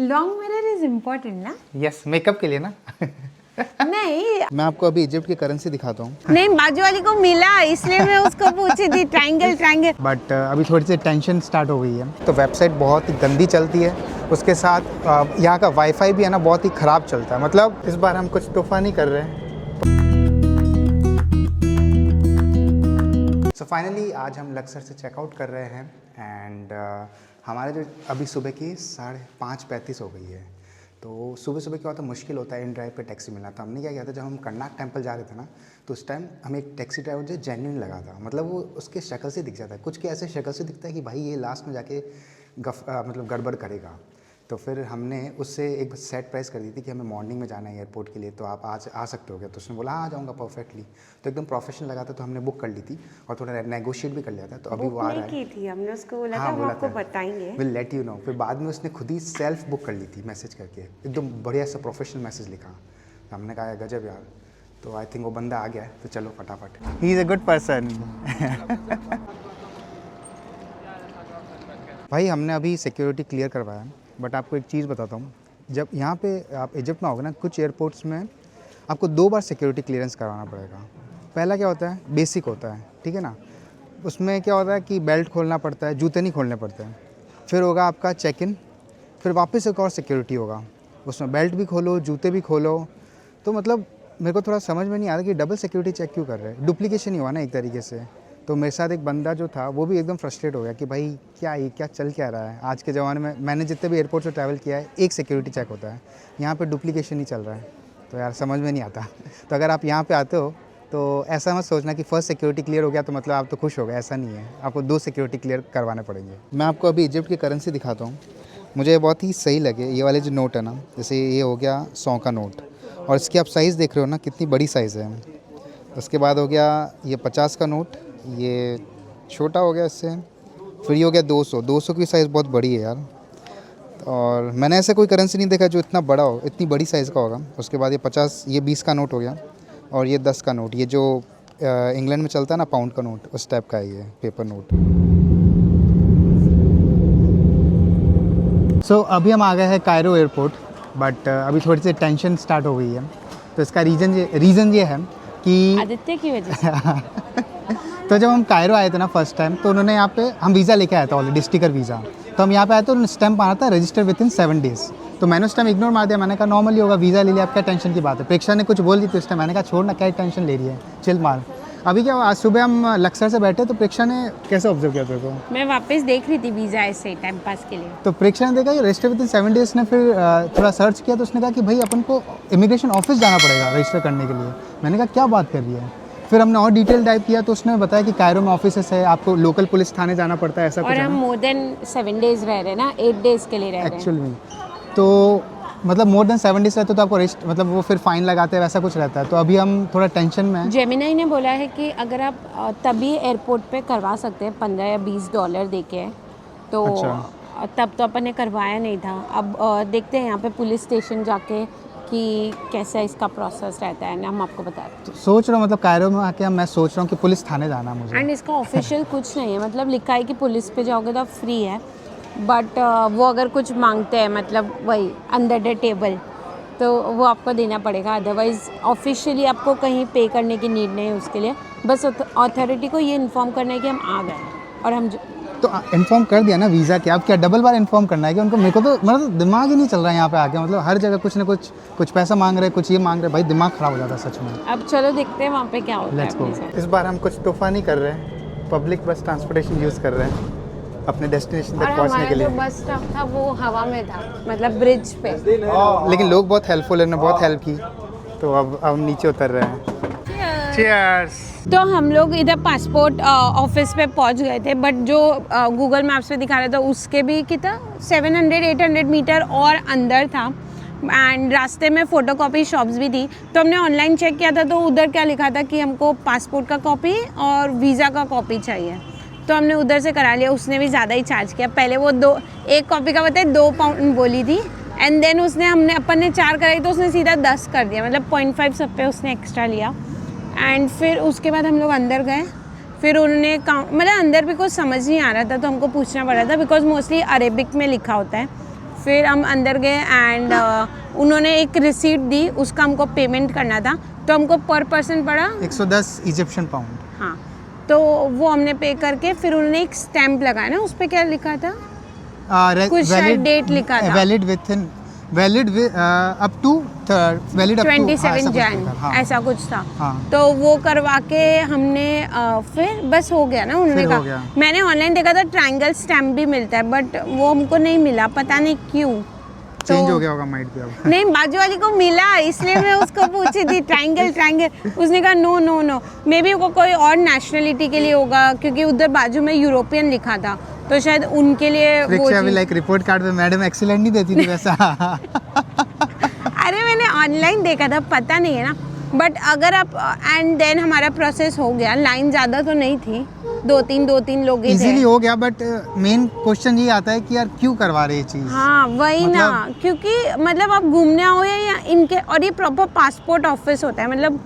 Long mirror is important ना? Yes, makeup के लिए ना। नहीं मैं आपको अभी इजिप्ट की करेंसी दिखाता हूँ। नहीं, बाजू वाली को मिला इसलिए मैं उसको पूछी थी ट्रायंगल ट्रायंगल। बट अभी थोड़ी सी टेंशन स्टार्ट हो गई है, तो वेबसाइट बहुत ही गंदी चलती है। उसके साथ यहाँ का वाईफाई भी है ना, बहुत ही ख़राब चलता है। मतलब इस बार हम कुछ तोहफा नहीं कर रहे हैं। सो फाइनली आज हम लक्सर से चेकआउट कर रहे हैं एंड हमारे जो अभी सुबह की 5:35 हो गई है। तो सुबह सुबह क्या होता है, मुश्किल होता है इन ड्राइव पे टैक्सी मिलना। तो हमने क्या किया था, जब हम कर्नाक टेम्पल जा रहे थे ना, तो उस टाइम हमें एक टैक्सी ड्राइवर जो जेन्युइन लगा था। मतलब वो उसके शक्ल से दिख जाता है, कुछ के ऐसे शक्ल से दिखता है कि भाई ये लास्ट में जाके मतलब गड़बड़ करेगा। तो फिर हमने उससे एक सेट प्राइस कर दी थी कि हमें मॉर्निंग में जाना है एयरपोर्ट के लिए, तो आप आज आ सकते हो क्या? तो उसने बोला हाँ आ जाऊँगा परफेक्टली। तो एकदम प्रोफेशनल लगा था, तो हमने बुक कर ली थी और थोड़ा नेगोशिएट भी कर लिया था। तो अभी वो आ रहा है। की थी हमने उसको बोला था, हाँ, वो आपको बताएंगे, विल लेट यू नो। फिर बाद में उसने खुद ही सेल्फ बुक कर ली थी मैसेज करके, एकदम बढ़िया सा प्रोफेशनल मैसेज लिखा। तो हमने कहा गजब यार। तो आई थिंक वो बंदा आ गया है, तो चलो फटाफट। He is a good person. भाई हमने अभी सिक्योरिटी क्लियर करवाया, बट आपको एक चीज़ बताता हूँ। जब यहाँ पे आप इजिप्ट में होगे ना, कुछ एयरपोर्ट्स में आपको 2 बार सिक्योरिटी क्लियरेंस करवाना पड़ेगा। पहला क्या होता है, बेसिक होता है, ठीक है ना। उसमें क्या होता है कि बेल्ट खोलना पड़ता है, जूते नहीं खोलने पड़ते हैं। फिर होगा आपका चेक इन, फिर वापस एक और सिक्योरिटी होगा, उसमें बेल्ट भी खोलो, जूते भी खोलो। तो मतलब मेरे को थोड़ा समझ में नहीं आ रहा कि डबल सिक्योरिटी चेक क्यों कर रहे हैं। डुप्लीकेशन ही हुआ ना एक तरीके से। तो मेरे साथ एक बंदा जो था वो भी एकदम फ्रस्ट्रेट हो गया कि भाई क्या चल क्या रहा है। आज के ज़माने में मैंने जितने भी एयरपोर्ट से ट्रैवल किया है, एक सिक्योरिटी चेक होता है, यहाँ पे डुप्लीकेशन ही चल रहा है। तो यार समझ में नहीं आता। तो अगर आप यहाँ पे आते हो तो ऐसा मत सोचना कि फर्स्ट सिक्योरिटी क्लियर हो गया तो मतलब आप तो खुश हो गए, ऐसा नहीं है। आपको 2 सिक्योरिटी क्लियर करवाने पड़ेंगे। मैं आपको अभी इजिप्ट की करेंसी दिखाता हूँ। मुझे बहुत ही सही लगे ये वाले जो नोट है ना, जैसे ये हो गया 100 का नोट, और इसकी आप साइज़ देख रहे हो ना, कितनी बड़ी साइज़ है। उसके बाद हो गया ये 50 का नोट, ये छोटा हो गया इससे। फिर ये हो गया 200 की साइज़ बहुत बड़ी है यार। और मैंने ऐसा कोई करेंसी नहीं देखा जो इतना बड़ा हो, इतनी बड़ी साइज़ का होगा। उसके बाद ये 50, ये 20 का नोट हो गया, और ये 10 का नोट, ये जो इंग्लैंड में चलता है ना पाउंड का नोट, उस टाइप का है ये पेपर नोट। सो अभी हम आ गए हैं कायरो एयरपोर्ट, बट अभी थोड़ी सी टेंशन स्टार्ट हो गई है। तो इसका रीज़न ये है कि आदित्य की वजह से। तो जब हम कायरो आए थे ना फर्स्ट टाइम, तो उन्होंने यहाँ पे हम वीज़ा लेके आए थे ऑलरेडी, स्टिकर वीज़ा। तो हम यहाँ पे आए तो उन्होंने स्टैम्प मारा था रजिस्टर विद इन 7 डेज़। तो मैंने उस टाइम इग्नोर मार दिया। मैंने कहा नॉर्मली होगा, वीज़ा ले लिया, आप क्या टेंशन की बात है। प्रेक्षा ने कुछ बोल दी थी उस टाइम, मैंने कहा छोड़ ना, क्या टेंशन ले रही है, चिल मार। अभी क्या, आज सुबह हम लक्सर से बैठे तो प्रेक्षा ने कैसे ऑब्जर्व किया तेरे को? मैं वापस देख रही थी वीज़ा ऐसे टाइम पास के लिए। तो प्रेक्षा ने देखा कि रजिस्टर विद इन 7 डेज़ ने फिर थोड़ा सर्च किया, तो उसने कहा कि भाई अपन को इमिग्रेशन ऑफिस जाना पड़ेगा रजिस्टर करने के लिए। मैंने कहा क्या बात कर रही है। फिर हमने और डिटेल टाइप किया, तो उसने बताया कि कायरो में ऑफिस है, आपको लोकल पुलिस थाने जाना पड़ता है, ऐसा कुछ और है। हम मोर देन 7 डेज रह रहे हैं ना, 8 डेज के लिए रह रहे हैं एक्चुअल में तो मतलब मोर देन 7 डेज रहते तो आपको रेस्ट, मतलब वो फिर फाइन लगाते हैं, वैसा कुछ रहता है। तो अभी हम थोड़ा टेंशन में हैं। जेमिनाई ने बोला है कि अगर आप तभी एयरपोर्ट पे करवा सकते हैं $15 या $20 दे के, तो अच्छा। तब तो अपन ने करवाया नहीं था। अब देखते हैं यहाँ पे पुलिस स्टेशन जाके कि कैसा इसका प्रोसेस रहता है ना, हम आपको बता रहे हैं। तो सोच रहा हूँ मतलब कायरो में आके मैं सोच रहा हूँ कि पुलिस थाने जाना है मुझे। एंड इसका ऑफिशियल कुछ नहीं है, मतलब लिखा है कि पुलिस पे जाओगे तो फ्री है, बट वो अगर कुछ मांगते हैं, मतलब वही अंडर द टेबल, तो वो आपको देना पड़ेगा। अदरवाइज़ ऑफिशियली आपको कहीं पे करने की नीड नहीं है उसके लिए। बस अथॉरिटी को ये इन्फॉर्म करना है कि हम आ गए, और हम तो इन्फॉर्म कर दिया ना वीज़ा के, अब क्या डबल बार इन्फॉर्म करना है कि उनको? मेरे को तो मतलब दिमाग ही नहीं चल रहा है यहाँ पे आके। मतलब हर जगह कुछ ना कुछ पैसा मांग रहे, कुछ ये मांग रहे, भाई दिमाग ख़राब हो जाता है सच में। अब चलो देखते हैं वहाँ पे क्या होता है। Let's go. इस बार हम कुछ तोहफा नहीं कर रहे हैं, पब्लिक बस ट्रांसपोर्टेशन यूज़ कर रहे हैं अपने डेस्टिनेशन तक पहुँचने के लिए। जो बस स्टॉप था वो हवा में था, मतलब ब्रिज पे। लेकिन लोग बहुत हेल्पफुल है, उन्होंने बहुत हेल्प की। तो अब हम नीचे उतर रहे हैं। चीयर्स। तो हम लोग इधर पासपोर्ट ऑफिस पे पहुंच गए थे, बट जो गूगल मैप्स पे दिखा रहा था उसके भी कितना 700-800 मीटर और अंदर था। एंड रास्ते में फ़ोटोकॉपी शॉप्स भी थी। तो हमने ऑनलाइन चेक किया था, तो उधर क्या लिखा था कि हमको पासपोर्ट का कॉपी और वीज़ा का कॉपी चाहिए। तो हमने उधर से करा लिया। उसने भी ज़्यादा ही चार्ज किया। पहले वो एक कॉपी का बताए 2 पाउंड बोली थी, एंड देन अपन ने 4 कराई तो उसने सीधा 10 कर दिया, मतलब 0.5 सब पे उसने एक्स्ट्रा लिया। एंड फिर उसके बाद हम लोग अंदर गए। फिर उन्होंने मतलब अंदर भी कुछ समझ नहीं आ रहा था, तो हमको पूछना पड़ रहा था, बिकॉज मोस्टली अरेबिक में लिखा होता है। फिर हम अंदर गए एंड उन्होंने एक रिसीट दी, उसका हमको पेमेंट करना था, तो हमको पर पर्सन पड़ा 110 इजिप्शियन पाउंड। हाँ, तो वो हमने पे करके फिर उन्होंने एक स्टैंप लगाया ना, उस पर क्या लिखा था, कुछ शायद डेट लिखा था, वैलिड अप टू 27 जैन, ऐसा कुछ था। हाँ। तो वो करवा के हमने फिर बस हो गया ना, उन्होंने फिर हो कहा। गया। मैंने ऑनलाइन देखा था ट्रायंगल स्टैम्प भी मिलता है, बट वो हमको नहीं मिला, पता नहीं क्यों। चेंज हो गया होगा माइंड भी अब। नहीं, बाजू वाली को मिला, इसलिए मैं उसको पूछी थी ट्रायंगल, उसने कहा no no no, maybe वो कोई और नेशनलिटी के लिए होगा, क्योंकि उधर बाजू में यूरोपियन लिखा था, तो शायद उनके लिए वो अभी लाइक रिपोर्ट कार्ड पे मैडम एक्सीलेंट नहीं देती थी वैसा। अरे मैंने ऑनलाइन देखा था, पता नहीं है ना, बट अगर आप एंड देन हमारा प्रोसेस हो गया, लाइन ज़्यादा तो नहीं थी, दो तीन लोग ही थे। इजीली हो गया, बट मेन क्वेश्चन ये आता है कि यार क्यों करवा रहे ये चीज़। हाँ वही ना, क्योंकि मतलब आप घूमने आओ या इनके, और ये प्रॉपर पासपोर्ट ऑफिस होता है, मतलब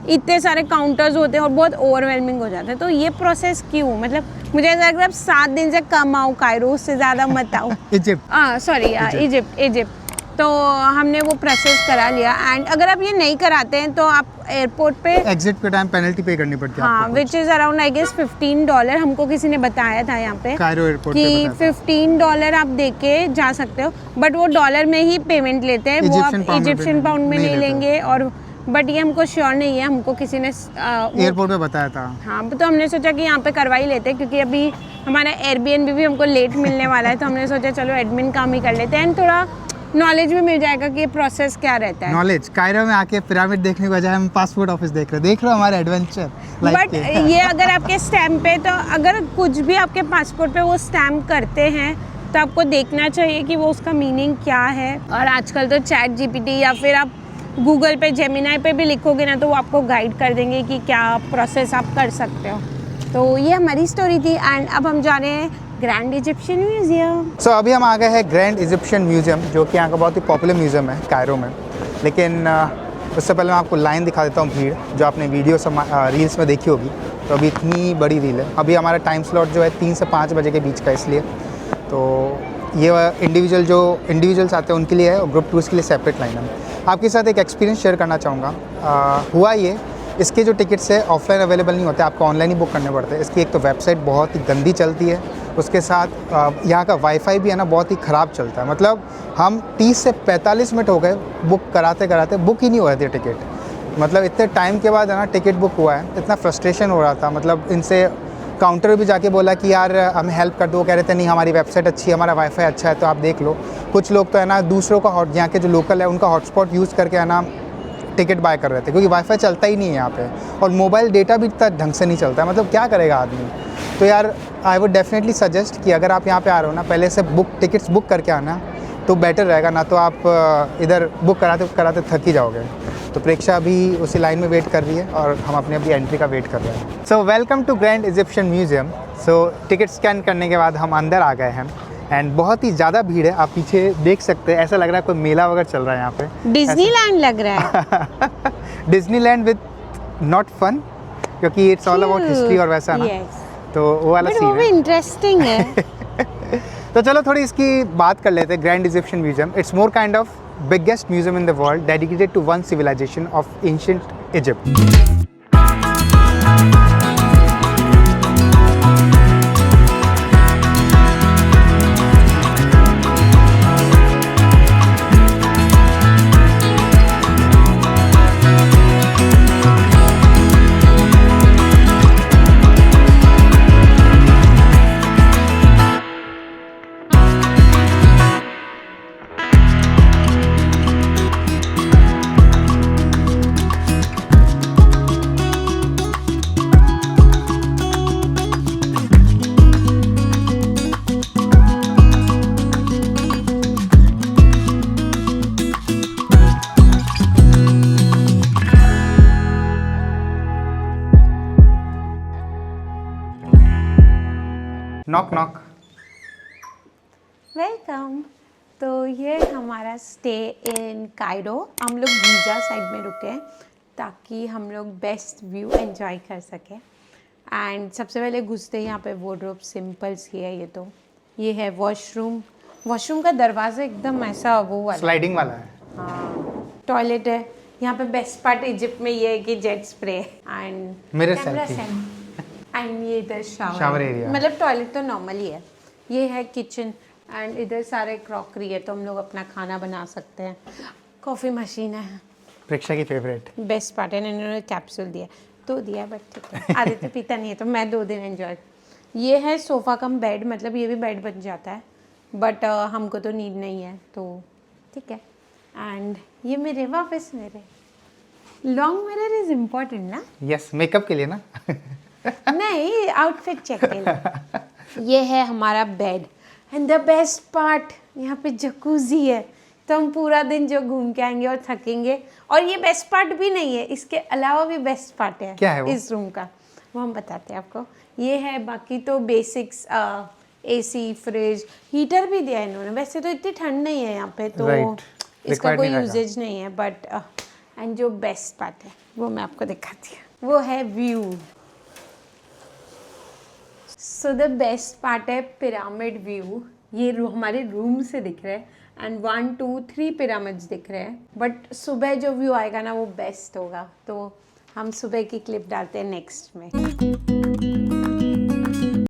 इतने सारे काउंटर्स होते हैं और बहुत ओवरवेलमिंग हो जाता है, तो ये प्रोसेस क्यों, मतलब मुझे ऐसा लग रहा है 7 दिन से कम आओ कायरो, उससे ज़्यादा मत आओ। Egypt, sorry Egypt. तो हमने वो प्रोसेस करा लिया, एंड अगर आप ये नहीं कराते हैं तो आप एयरपोर्ट पे एग्जिट के टाइम पेनल्टी पे करनी पड़ती है। हाँ, which is around I guess $15, हमको किसी ने बताया था यहाँ पे कायरो एयरपोर्ट कि $15 आप दे के जा सकते हो, बट वो डॉलर में ही पेमेंट लेते हैं, वो आप इजिप्शियन पाउंड में नहीं लेंगे। और बट ये हमको श्योर नहीं है, हमको किसी ने एयरपोर्ट पे बताया था। हाँ, तो हमने सोचा कि यहाँ पे करवा ही लेते हैं, क्योंकि अभी हमारा एयरबीएनबी भी हमको लेट मिलने वाला है, तो हमने सोचा चलो एडमिन काम ही कर लेते हैं, एंड थोड़ा नॉलेज भी मिल जाएगा कि ये प्रोसेस क्या रहता है। नॉलेज, कायरो में आके पिरामिड देखने के बजाय हम पासपोर्ट ऑफिस देख रहे हो हमारे एडवेंचर। बट ये अगर आपके स्टैम्प पे, तो अगर कुछ भी आपके पासपोर्ट पे वो स्टैम्प करते हैं तो आपको देखना चाहिए कि वो उसका मीनिंग क्या है। और आजकल तो चैट जीपीटी या फिर आप गूगल पे, जेमिनाई पे भी लिखोगे ना, तो वो आपको गाइड कर देंगे कि क्या प्रोसेस आप कर सकते हो। तो ये हमारी स्टोरी थी, एंड अब हम जा रहे हैं ग्रैंड इजिप्शियन म्यूजियम। सो अभी हम आ गए हैं ग्रैंड इजिप्शियन म्यूजियम, जो कि यहाँ का बहुत ही पॉपुलर म्यूजियम है कायरो में। लेकिन उससे पहले मैं आपको लाइन दिखा देता हूँ, भीड़ जो आपने वीडियो रील्स में देखी होगी। तो अभी इतनी बड़ी रील है। अभी हमारा टाइम स्लॉट जो है 3 से 5 बजे के बीच का, इसलिए तो ये इंडिविजुअल्स आते हैं उनके लिए है, और ग्रुप टूर्स के लिए सेपरेट लाइन है। आपके साथ एक एक्सपीरियंस शेयर करना चाहूँगा। हुआ ये, इसके जो टिकट्स है ऑफलाइन अवेलेबल नहीं होते, आपको ऑनलाइन ही बुक करने पड़ते हैं। इसकी एक तो वेबसाइट बहुत ही गंदी चलती है, उसके साथ यहाँ का वाईफाई भी है ना बहुत ही ख़राब चलता है। मतलब हम 30 से 45 मिनट हो गए बुक कराते बुक ही नहीं हो रही थी टिकट। मतलब इतने टाइम के बाद है ना टिकट बुक हुआ है, इतना फ्रस्ट्रेशन हो रहा था। मतलब इनसे काउंटर भी जाके बोला कि यार हमें हेल्प कर दो, कह रहे थे नहीं हमारी वेबसाइट अच्छी है, हमारा वाईफाई अच्छा है, तो आप देख लो। कुछ लोग तो है ना दूसरों का यहाँ के जो लोकल है उनका हॉटस्पॉट यूज़ करके है ना टिकट बाय कर रहे थे, क्योंकि वाईफाई चलता ही नहीं है यहाँ पे, और मोबाइल डेटा भी इतना ढंग से नहीं चलता है। मतलब क्या करेगा आदमी। तो यार आई वुड डेफिनेटली सजेस्ट कि अगर आप यहाँ पे आ रहे हो ना, पहले से टिकट्स बुक करके आना तो बेटर रहेगा, ना तो आप इधर बुक कराते थक ही जाओगे। तो प्रेक्षा भी उसी लाइन में वेट कर रही है और हम अपने अभी एंट्री का वेट कर रहे हैं। So welcome to grand Egyptian museum. So ticket scan करने के बाद हम अंदर आ गए हैं, एंड बहुत ही ज़्यादा भीड़ है। आप पीछे देख सकते हैं, ऐसा लग रहा है कोई मेला वगैरह चल रहा है यहाँ पे, डिज्नीलैंड लग रहा है। डिज्नीलैंड विद नॉट फन, क्योंकि इट्स ऑल अबाउट हिस्ट्री और वैसा ना, तो वो वाला सीन है। इंटरेस्टिंग है। तो चलो थोड़ी इसकी बात कर लेते हैं। Grand Egyptian museum, it's more kind of biggest museum in the world dedicated to one civilization of ancient Egypt. Knock knock. Welcome. तो ये हमारा स्टे इन कायरो। हम लोग गीजा साइड में रुके हैं ताकि हम लोग बेस्ट व्यू एंजॉय कर सकें। एंड सबसे पहले घुसते ही यहाँ पे वार्डरोब सिंपल सी है। ये है वॉशरूम, वॉशरूम का दरवाजा एकदम ऐसा वो वाला स्लाइडिंग वाला है। हाँ। टॉयलेट है यहाँ पे। बेस्ट पार्ट इजिप्ट में ये है कि jet spray and Mirror camera selfie। And ये इधर Shower शावर area। मतलब टॉयलेट तो नॉर्मल ही है। ये है किचन एंड इधर सारे क्रॉकरी है तो हम लोग अपना खाना बना सकते हैं। कॉफ़ी मशीन है। प्रेक्षा की फेवरेट। बेस्ट पार्ट है इन्होंने कैप्सूल दिया तो दिया है बट ठीक है आधे तो पीता नहीं है तो मैं 2 दिन एंजॉय। ये है सोफ़ा कम बेड मतलब ये भी बेड बन जाता है बट हमको तो नीड नहीं है तो ठीक है। एंड ये मेरे वापस मेरे लॉन्ग मिरर इज इम्पोर्टेंट ना। यस, मेकअप के लिए ना। नहीं आउटफिट चेक के लिए। ये है हमारा bed and the best part यहाँ पे जकूजी है तो हम पूरा दिन जो घूम के आएंगे और थकेंगे। और ये बेस्ट पार्ट भी नहीं है इसके अलावा भी बेस्ट पार्ट है। क्या है वो? इस रूम का वो हम बताते हैं आपको। ये है बाकी तो बेसिक्स एसी फ्रिज हीटर भी दिया है इन्होंने। वैसे तो इतनी ठंड नहीं है यहाँ पे तो Right. इसका Required कोई नहीं रहेगा। यूजेज नहीं है बट एंड जो बेस्ट पार्ट है वो मैं आपको दिखाती हूँ वो है view. So the best part है पिरामिड व्यू। ये हमारे रूम से दिख रहा है एंड 1 2 3 पिरामिड्स दिख रहे हैं बट सुबह जो व्यू आएगा ना वो बेस्ट होगा तो हम सुबह की क्लिप डालते हैं नेक्स्ट में।